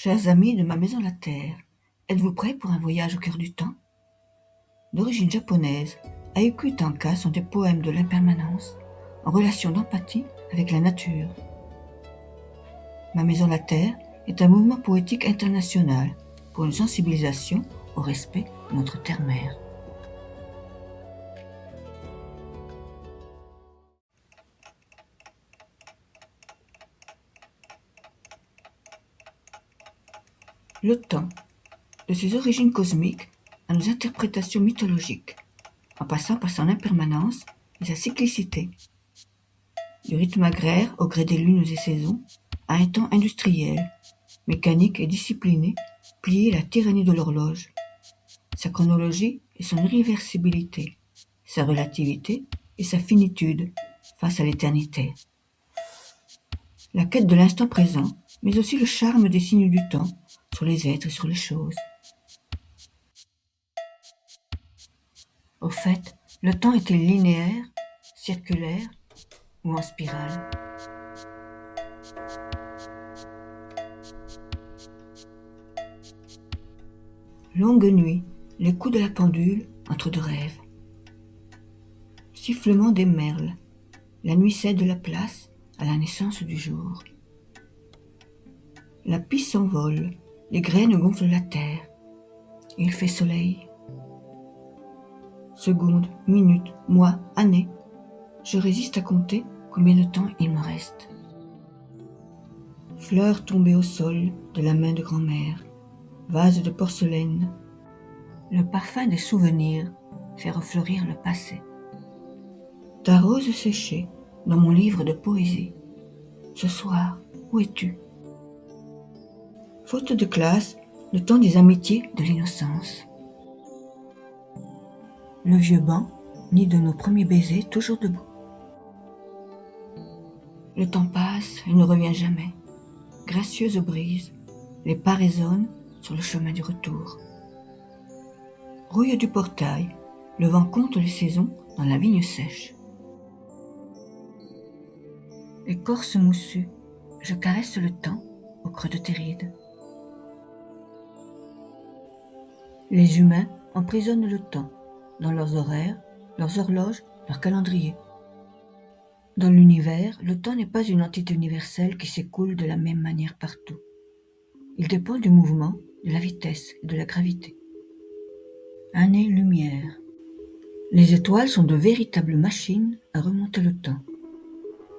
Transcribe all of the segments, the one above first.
Chers amis de ma maison la Terre, êtes-vous prêts pour un voyage au cœur du temps? D'origine japonaise, Haiku Tanka sont des poèmes de l'impermanence, en relation d'empathie avec la nature. Ma maison la Terre est un mouvement poétique international pour une sensibilisation au respect de notre terre-mère. Le temps, de ses origines cosmiques à nos interprétations mythologiques, en passant par son impermanence et sa cyclicité. Du rythme agraire au gré des lunes et saisons, à un temps industriel, mécanique et discipliné, plié la tyrannie de l'horloge. Sa chronologie et son irréversibilité, sa relativité et sa finitude face à l'éternité. La quête de l'instant présent, mais aussi le charme des signes du temps sur les êtres et sur les choses. Au fait, le temps est-il linéaire, circulaire ou en spirale? Longue nuit, les coups de la pendule entre deux rêves. Sifflement des merles, la nuit cède la place à la naissance du jour. La pie s'envole, les graines gonflent la terre. Il fait soleil. Secondes, minutes, mois, années, je résiste à compter combien de temps il me reste. Fleurs tombées au sol de la main de grand-mère, vase de porcelaine, le parfum des souvenirs fait refleurir le passé. Ta rose séchée dans mon livre de poésie. Ce soir, où es-tu? Faute de classe, le temps des amitiés de l'innocence. Le vieux banc, nid de nos premiers baisers, toujours debout. Le temps passe et ne revient jamais. Gracieuse brise, les pas résonnent sur le chemin du retour. Rouille du portail, le vent compte les saisons dans la vigne sèche. Écorce moussue, je caresse le temps au creux de tes rides. Les humains emprisonnent le temps dans leurs horaires, leurs horloges, leurs calendriers. Dans l'univers, le temps n'est pas une entité universelle qui s'écoule de la même manière partout. Il dépend du mouvement, de la vitesse et de la gravité. Année-lumière. Les étoiles sont de véritables machines à remonter le temps.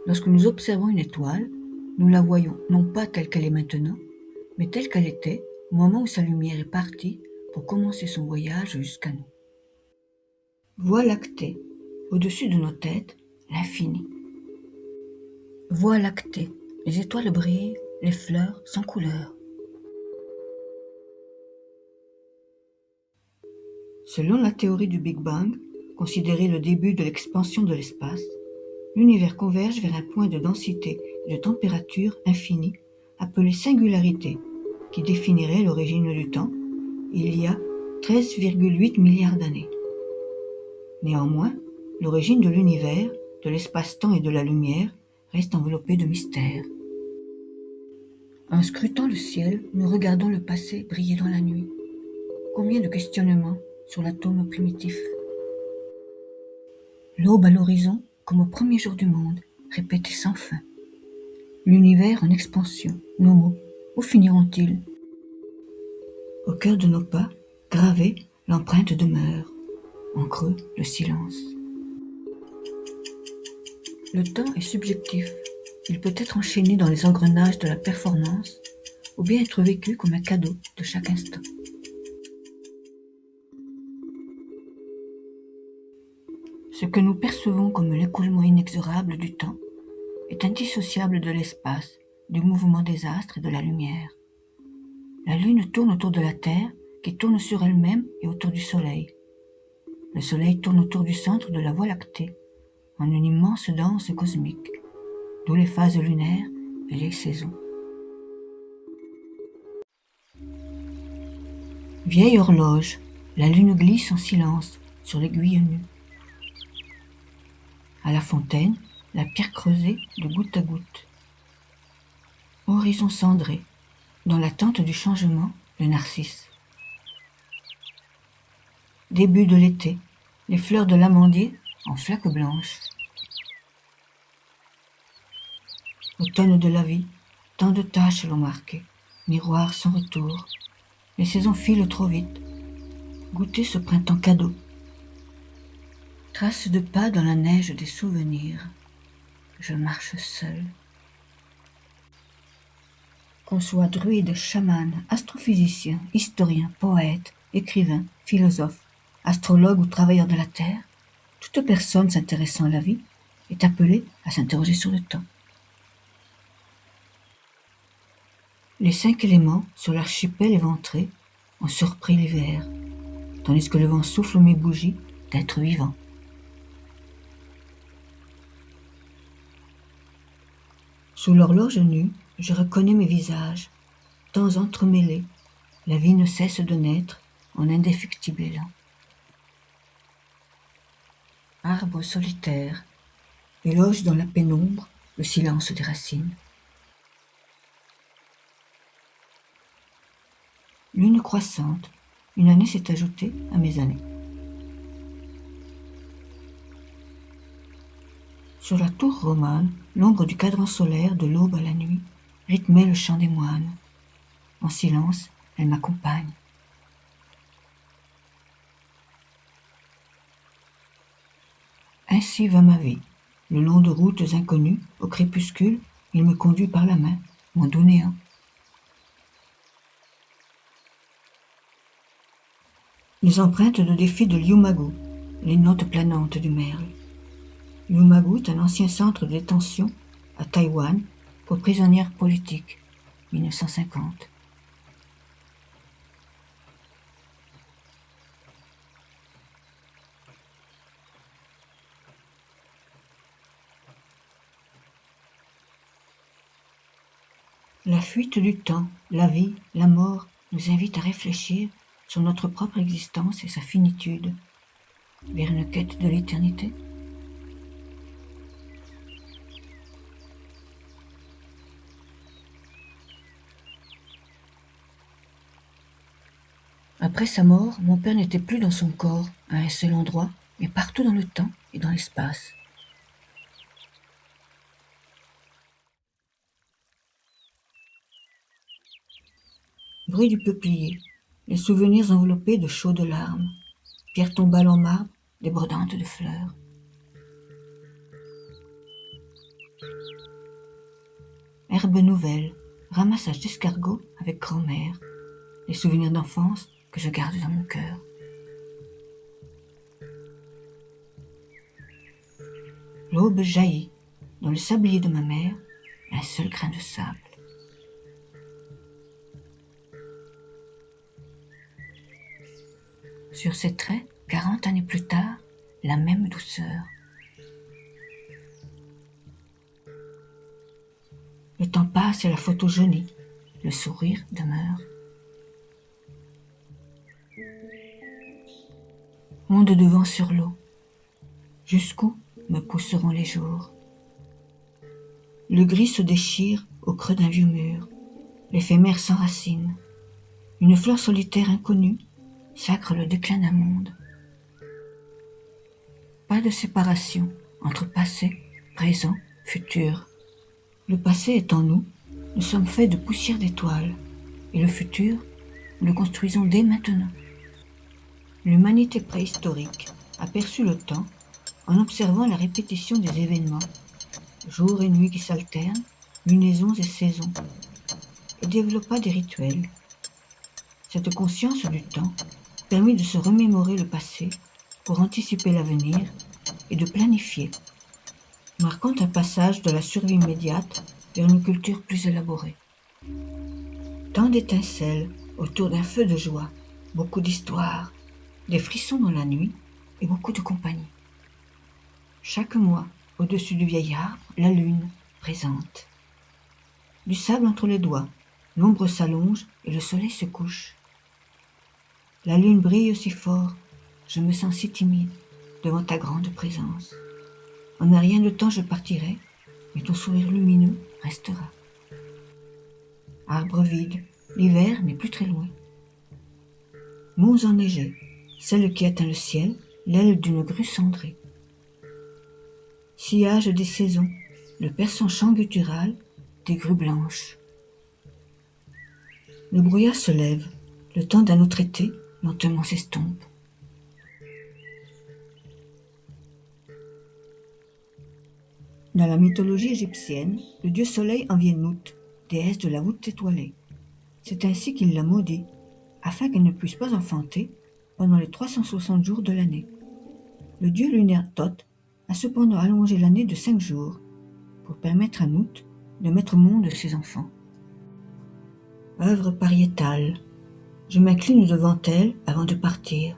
Lorsque nous observons une étoile, nous la voyons non pas telle qu'elle est maintenant, mais telle qu'elle était au moment où sa lumière est partie pour commencer son voyage jusqu'à nous. Voie lactée, au-dessus de nos têtes, l'infini. Voie lactée, les étoiles brillent, les fleurs sans couleur. Selon la théorie du Big Bang, considérée le début de l'expansion de l'espace, l'univers converge vers un point de densité et de température infinie, appelé singularité, qui définirait l'origine du temps, il y a 13,8 milliards d'années. Néanmoins, l'origine de l'univers, de l'espace-temps et de la lumière reste enveloppée de mystère. En scrutant le ciel, nous regardons le passé briller dans la nuit. Combien de questionnements sur l'atome primitif. L'aube à l'horizon, comme au premier jour du monde, répétée sans fin. L'univers en expansion, nos mots, où finiront-ils? Au cœur de nos pas, gravée, l'empreinte demeure. En creux, le silence. Le temps est subjectif. Il peut être enchaîné dans les engrenages de la performance, ou bien être vécu comme un cadeau de chaque instant. Ce que nous percevons comme l'écoulement inexorable du temps est indissociable de l'espace, du mouvement des astres et de la lumière. La Lune tourne autour de la Terre, qui tourne sur elle-même et autour du Soleil. Le Soleil tourne autour du centre de la Voie lactée, en une immense danse cosmique, d'où les phases lunaires et les saisons. Vieille horloge, la Lune glisse en silence sur l'aiguille nue. À la fontaine, la pierre creusée de goutte à goutte. Horizon cendré, Dans l'attente du changement, le narcisse. Début de l'été, les fleurs de l'amandier en flaques blanches. Automne de la vie, tant de tâches l'ont marqué, miroir sans retour. Les saisons filent trop vite. Goûter ce printemps cadeau. Traces de pas dans la neige des souvenirs. Je marche seul. Qu'on soit druide, chaman, astrophysicien, historien, poète, écrivain, philosophe, astrologue ou travailleur de la terre, toute personne s'intéressant à la vie est appelée à s'interroger sur le temps. Les 5 éléments sur l'archipel éventré ont surpris l'hiver, tandis que le vent souffle mes bougies d'êtres vivants. Sous l'horloge nue, je reconnais mes visages, temps entremêlés, la vie ne cesse de naître en indéfectible élan. Arbre solitaire, éloge dans la pénombre le silence des racines. Lune croissante, une année s'est ajoutée à mes années. Sur la tour romane, l'ombre du cadran solaire de l'aube à la nuit rythmait le chant des moines. En silence, elle m'accompagne. Ainsi va ma vie. Le long de routes inconnues, au crépuscule, il me conduit par la main, mon doux néant. Les empreintes de défi de Liumagu, les notes planantes du merle. Liumagu est un ancien centre de détention à Taïwan pour prisonnières politiques, 1950. La fuite du temps, la vie, la mort nous invitent à réfléchir sur notre propre existence et sa finitude, vers une quête de l'éternité. Après sa mort, mon père n'était plus dans son corps, à un seul endroit, mais partout dans le temps et dans l'espace. Bruit du peuplier, les souvenirs enveloppés de chaudes larmes, pierre tombale en marbre, débordante de fleurs. Herbe nouvelle, ramassage d'escargots avec grand-mère, les souvenirs d'enfance que je garde dans mon cœur. L'aube jaillit, dans le sablier de ma mère, un seul grain de sable. Sur ses traits, 40 années plus tard, la même douceur. Le temps passe et la photo jaunit, le sourire demeure. Onde de vent sur l'eau, jusqu'où me pousseront les jours? Le gris se déchire au creux d'un vieux mur, l'éphémère s'enracine. Une fleur solitaire inconnue sacre le déclin d'un monde. Pas de séparation entre passé, présent, futur. Le passé est en nous, nous sommes faits de poussière d'étoiles, et le futur, nous le construisons dès maintenant. L'humanité préhistorique a perçu le temps en observant la répétition des événements, jours et nuits qui s'alternent, lunaisons et saisons, et développa des rituels. Cette conscience du temps permit de se remémorer le passé pour anticiper l'avenir et de planifier, marquant un passage de la survie immédiate vers une culture plus élaborée. Tant d'étincelles autour d'un feu de joie, beaucoup d'histoires, des frissons dans la nuit et beaucoup de compagnie. Chaque mois, au-dessus du vieil arbre, la lune, présente. Du sable entre les doigts, l'ombre s'allonge et le soleil se couche. La lune brille aussi fort, je me sens si timide devant ta grande présence. En un rien de temps je partirai, mais ton sourire lumineux restera. arbres vides, l'hiver n'est plus très loin. Monts enneigés, celle qui atteint le ciel, l'aile d'une grue cendrée. Sillage des saisons, le perçant chant guttural des grues blanches. Le brouillard se lève, le temps d'un autre été lentement s'estompe. Dans la mythologie égyptienne, le dieu soleil enviait Nout, déesse de la voûte étoilée. C'est ainsi qu'il l'a maudit, afin qu'elle ne puisse pas enfanter pendant les 360 jours de l'année. Le dieu lunaire Thoth a cependant allongé l'année de 5 jours, pour permettre à Nout de mettre au monde ses enfants. Œuvre pariétale. Je m'incline devant elle avant de partir.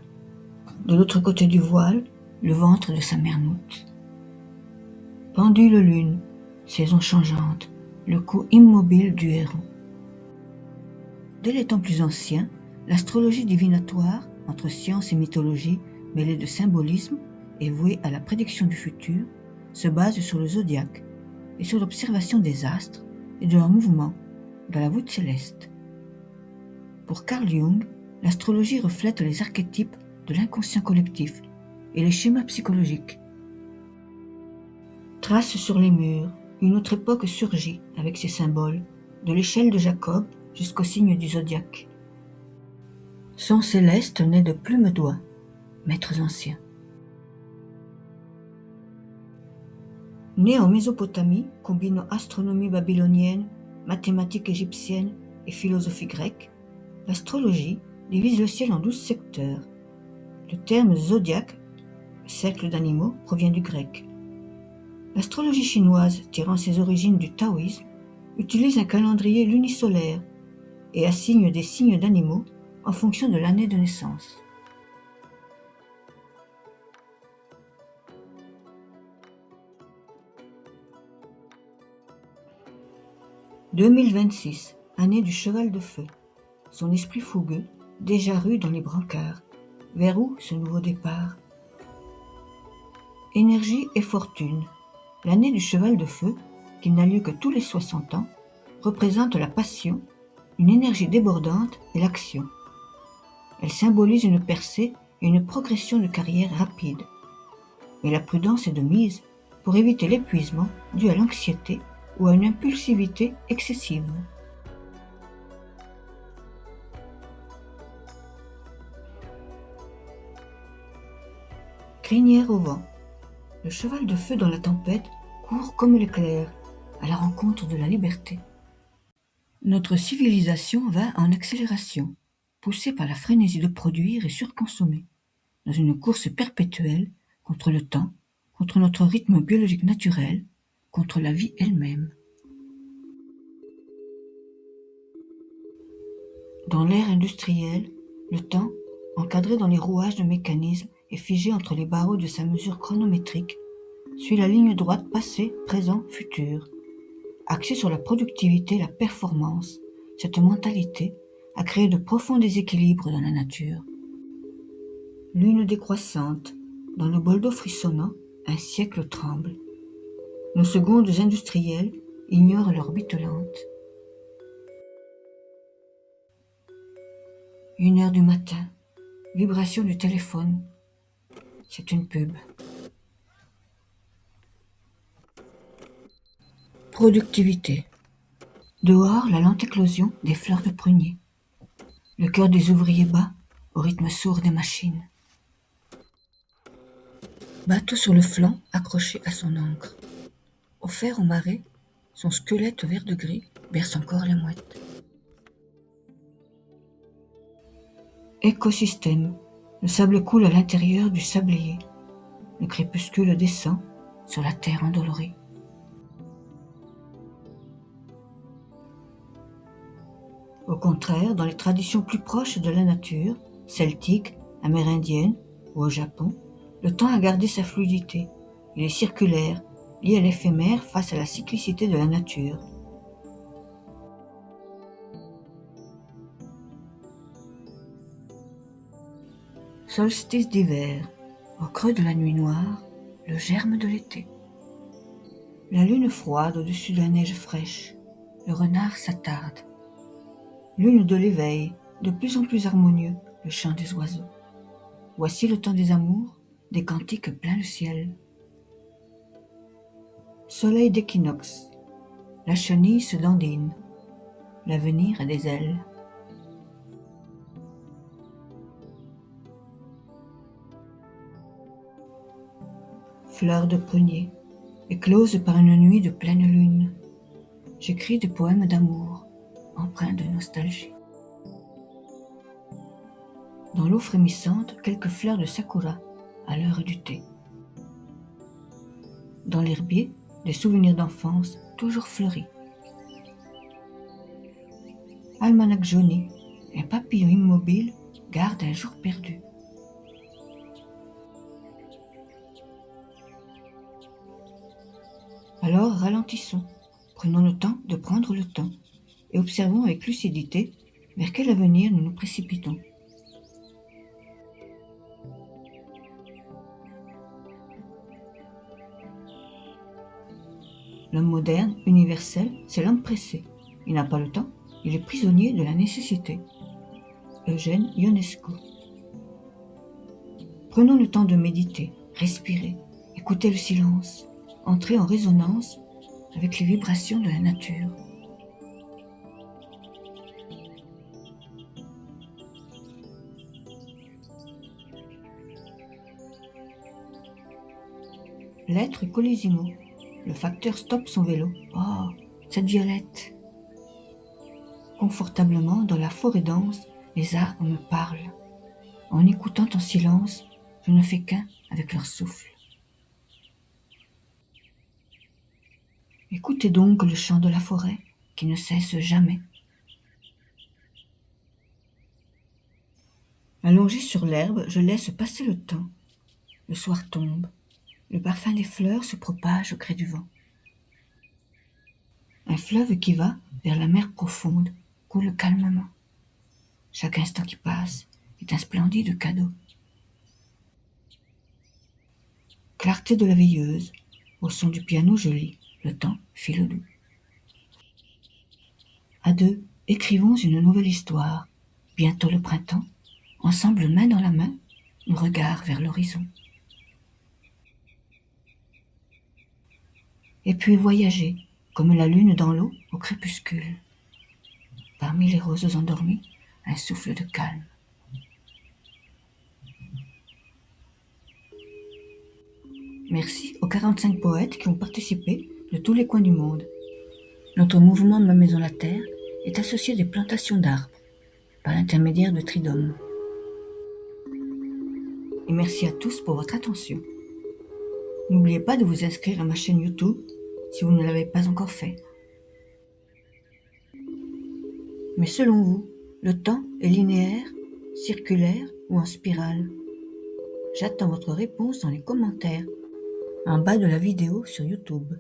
De l'autre côté du voile, le ventre de sa mère Nout. Pendule lune, saison changeante, le cou immobile du héros. Dès les temps plus anciens, l'astrologie divinatoire, entre science et mythologie mêlée de symbolisme et vouée à la prédiction du futur, se base sur le zodiaque et sur l'observation des astres et de leurs mouvements dans la voûte céleste. Pour Carl Jung, l'astrologie reflète les archétypes de l'inconscient collectif et les schémas psychologiques. Trace sur les murs, une autre époque surgit avec ses symboles, de l'échelle de Jacob jusqu'au signe du zodiaque. Son céleste naît de plumes d'oie, maîtres anciens. Né en Mésopotamie, combinant astronomie babylonienne, mathématiques égyptiennes et philosophie grecque, l'astrologie divise le ciel en 12 secteurs. Le terme zodiaque, cercle d'animaux, provient du grec. L'astrologie chinoise, tirant ses origines du taoïsme, utilise un calendrier lunisolaire et assigne des signes d'animaux en fonction de l'année de naissance. « 2026, année du cheval de feu. Son esprit fougueux, déjà rue dans les brancards. Vers où ce nouveau départ ? Énergie et fortune. L'année du cheval de feu, qui n'a lieu que tous les 60 ans, représente la passion, une énergie débordante et l'action. Elle symbolise une percée et une progression de carrière rapide. Mais la prudence est de mise pour éviter l'épuisement dû à l'anxiété ou à une impulsivité excessive. Crinière au vent. Le cheval de feu dans la tempête court comme l'éclair à la rencontre de la liberté. Notre civilisation va en accélération, poussée par la frénésie de produire et surconsommer, dans une course perpétuelle contre le temps, contre notre rythme biologique naturel, contre la vie elle-même. Dans l'ère industrielle, le temps, encadré dans les rouages de mécanismes et figé entre les barreaux de sa mesure chronométrique, suit la ligne droite passé, présent, futur. Axée sur la productivité et la performance, cette mentalité a créé de profonds déséquilibres dans la nature. Lune décroissante, dans le bol d'eau frissonnant, un siècle tremble. Nos secondes industrielles ignorent l'orbite lente. 1h du matin, vibration du téléphone. C'est une pub. Productivité. Dehors, la lente éclosion des fleurs de prunier. Le cœur des ouvriers bat au rythme sourd des machines. Bateau sur le flanc accroché à son ancre. Offert au marais, son squelette vert de gris berce encore la mouette. Écosystème. Le sable coule à l'intérieur du sablier. Le crépuscule descend sur la terre endolorie. Au contraire, dans les traditions plus proches de la nature, celtiques, amérindiennes ou au Japon, le temps a gardé sa fluidité. Il est circulaire, lié à l'éphémère face à la cyclicité de la nature. Solstice d'hiver, au creux de la nuit noire, le germe de l'été. La lune froide au-dessus de la neige fraîche, le renard s'attarde. Lune de l'éveil, de plus en plus harmonieux, le chant des oiseaux. Voici le temps des amours, des cantiques plein le ciel. Soleil d'équinoxe, la chenille se dandine, l'avenir a des ailes. Fleurs de prunier, écloses par une nuit de pleine lune, j'écris des poèmes d'amour, empreints de nostalgie. Dans l'eau frémissante, quelques fleurs de sakura, à l'heure du thé. Dans l'herbier, des souvenirs d'enfance toujours fleuris. Almanach jauni, un papillon immobile garde un jour perdu. Alors ralentissons, prenons le temps de prendre le temps, et observons avec lucidité vers quel avenir nous nous précipitons. L'homme moderne, universel, c'est l'homme pressé. Il n'a pas le temps, il est prisonnier de la nécessité. Eugène Ionesco. Prenons le temps de méditer, respirer, écouter le silence, entrer en résonance avec les vibrations de la nature. L'être Colissimo. Le facteur stoppe son vélo. Oh, cette violette! Confortablement dans la forêt dense, les arbres me parlent. En écoutant en silence, je ne fais qu'un avec leur souffle. Écoutez donc le chant de la forêt qui ne cesse jamais. Allongé sur l'herbe, je laisse passer le temps. Le soir tombe. Le parfum des fleurs se propage au gré du vent. Un fleuve qui va vers la mer profonde coule calmement. Chaque instant qui passe est un splendide cadeau. Clarté de la veilleuse, au son du piano je lis, le temps file doux. À deux, écrivons une nouvelle histoire. Bientôt le printemps, ensemble main dans la main, nos regards vers l'horizon. Et puis voyager, comme la lune dans l'eau au crépuscule. Parmi les roses endormies, un souffle de calme. Merci aux 45 poètes qui ont participé de tous les coins du monde. Notre mouvement Ma Maison la Terre est associé à des plantations d'arbres, par l'intermédiaire de Tridom. Et merci à tous pour votre attention. N'oubliez pas de vous inscrire à ma chaîne YouTube si vous ne l'avez pas encore fait. Mais selon vous, le temps est linéaire, circulaire ou en spirale? J'attends votre réponse dans les commentaires en bas de la vidéo sur YouTube.